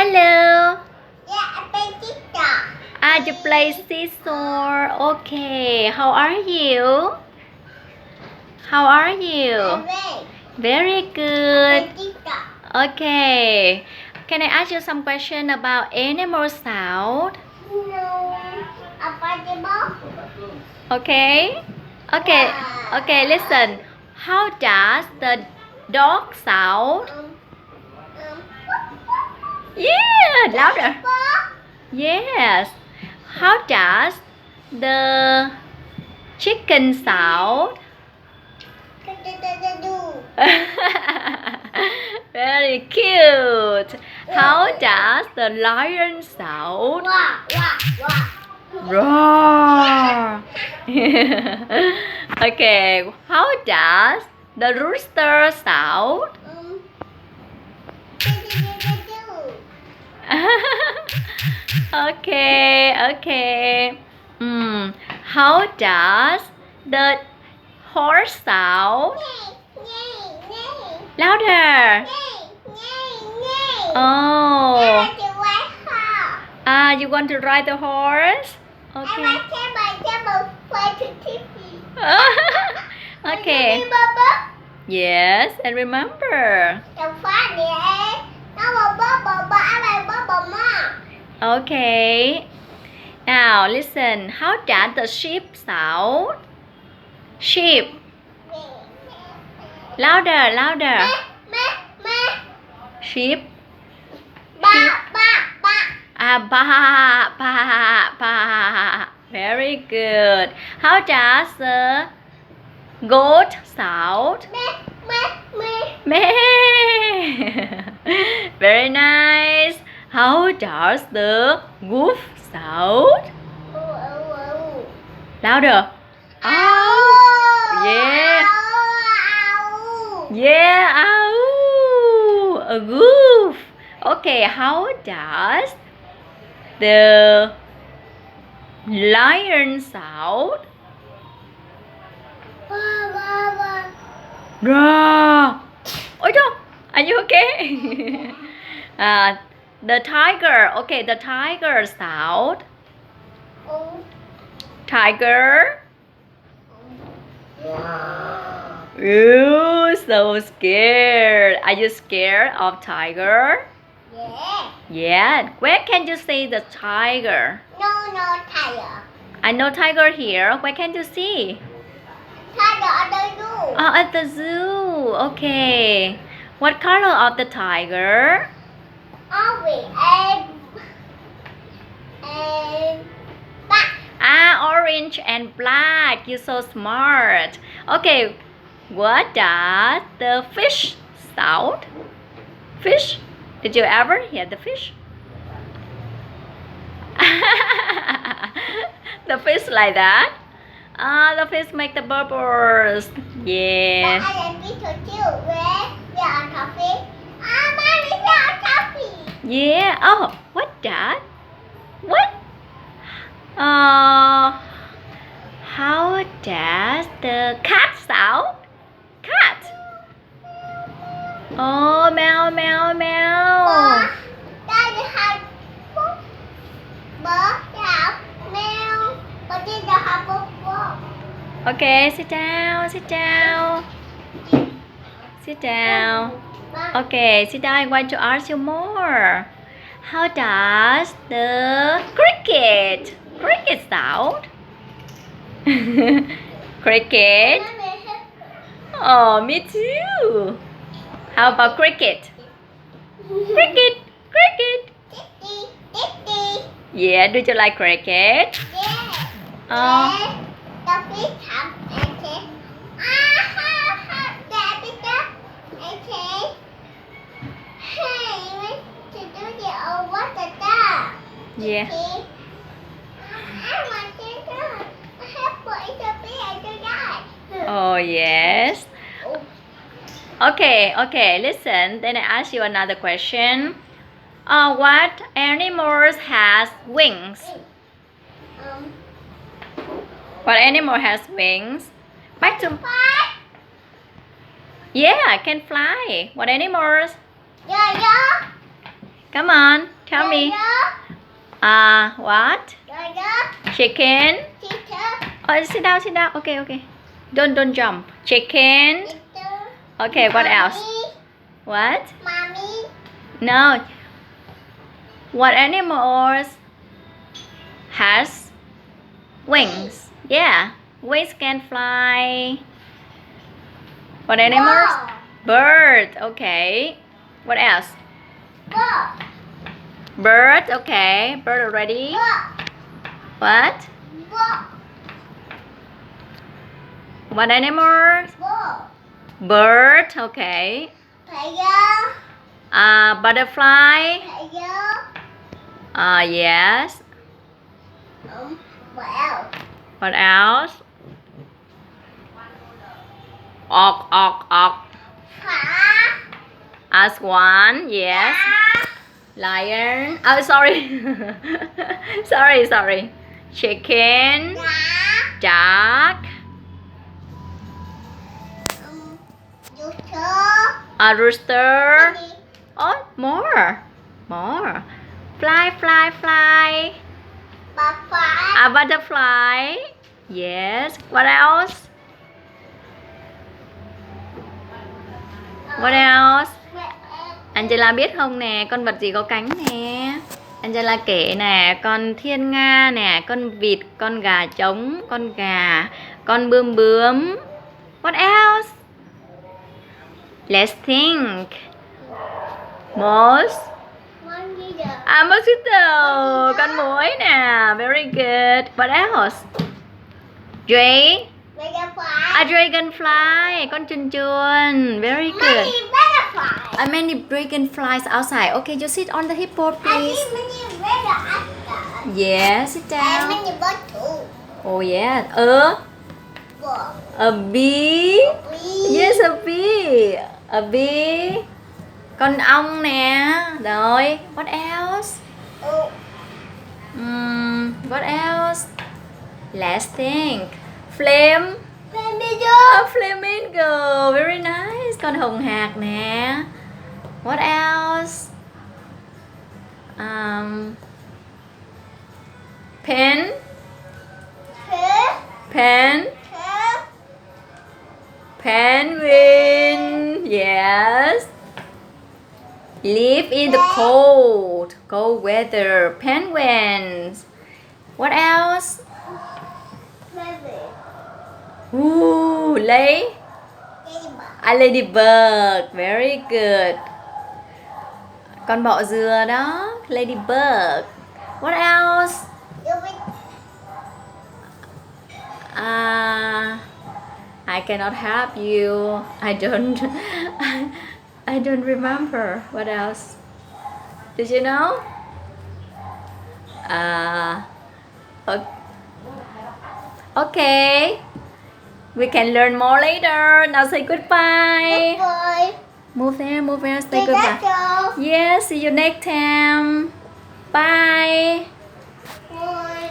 Hello. Yeah, I play TikTok. You play seesaw. Okay. How are you? How are you? I Very play good. TikTok. Okay. Can I ask you some question about animal sound? No, I play the ball. Okay. Okay. Okay. Listen. How does the dog sound? Yeah. Louder. Yes. How does the chicken sound? Very cute. How does the lion sound? Roar. Okay. How does the rooster sound? Okay. How does the horse sound? Louder. Oh. You want to ride the horse? Okay. Okay. Yes, and remember. Okay. Now listen. How does the sheep sound? Sheep. Louder. Sheep. Ba. Very good. How does the goat sound? Meh. Very nice. How does the wolf sound? Louder. Yeah. Yeah. Ow. A wolf. Okay. How does the lion sound? Roar. Oh no. Are you okay? The tiger. Okay, the tiger sound. Tiger. Ew, so scared. Are you scared of tiger? Yeah. Where can you see the tiger? No, tiger. I know tiger here. Where can you see? Tiger at the zoo. Oh, at the zoo. Okay. What color of the tiger? Orange and black. Orange and black. You're so smart. Okay. What does the fish sound? Fish? Did you ever hear the fish? The fish like that? The fish make the bubbles. Yeah. But I like it too. Where are toffee? Mommy, there are toffee. Yeah. Oh, what that? What? How does the cat sound? Cat. Oh, meow. Okay, sit down. Okay, sit down. I want to ask you more. How does the cricket sound? Cricket? Oh, me too. How about cricket? Cricket. Yeah, do you like cricket? The fish come and say, hey, to do the water dog. Yeah. I want to do. I have put it a bit. Oh, yes. Okay, listen. Then I ask you another question. What animals has wings? What animal has wings? Back to... Yeah, can fly. What animals? Yeah. Come on, tell me. What? Chicken. Oh, sit down, sit down. Okay, okay. Don't jump. Chicken. Okay, what else? What? Mommy. No. What animals has wings? Yeah, wings can fly. What animals? Bird. Okay. What else? Bird. Okay. Bird already. What? What animals? Bird. Okay. Butterfly. Yes. What else? What else? Ox. As one. Yes. Lion. Oh, sorry. sorry. Chicken. Duck. A rooster. Oh, more. Fly. A butterfly. Yes. What else? What else? Angela biết không nè, con vật gì có cánh nè? Angela kể nè, con thiên nga nè, con vịt, con gà trống, con gà, con bướm. What else? Let's think. Mosquito, con muỗi nè. Very good. What else? Dragonfly, con chuồn. Very good. Many dragonflies outside. Okay, you sit on the hippo, please. Yeah, sit down. Oh yeah. A bee. Yes, a bee. A bee. Con ong nè. Rồi, what else? What else? Let's think. Flamingo. Very nice. Con hồng hạc nè. What else? Penguin. Yes. Live in the cold weather. Penguins. What else? Ooh, ladybug. Very good. Con bọ dừa đó. Ladybug. What else? I cannot help you. I don't remember. What else? Did you know? Okay. We can learn more later. Now say goodbye. Move there. Say goodbye. Yes, see you next time. Bye.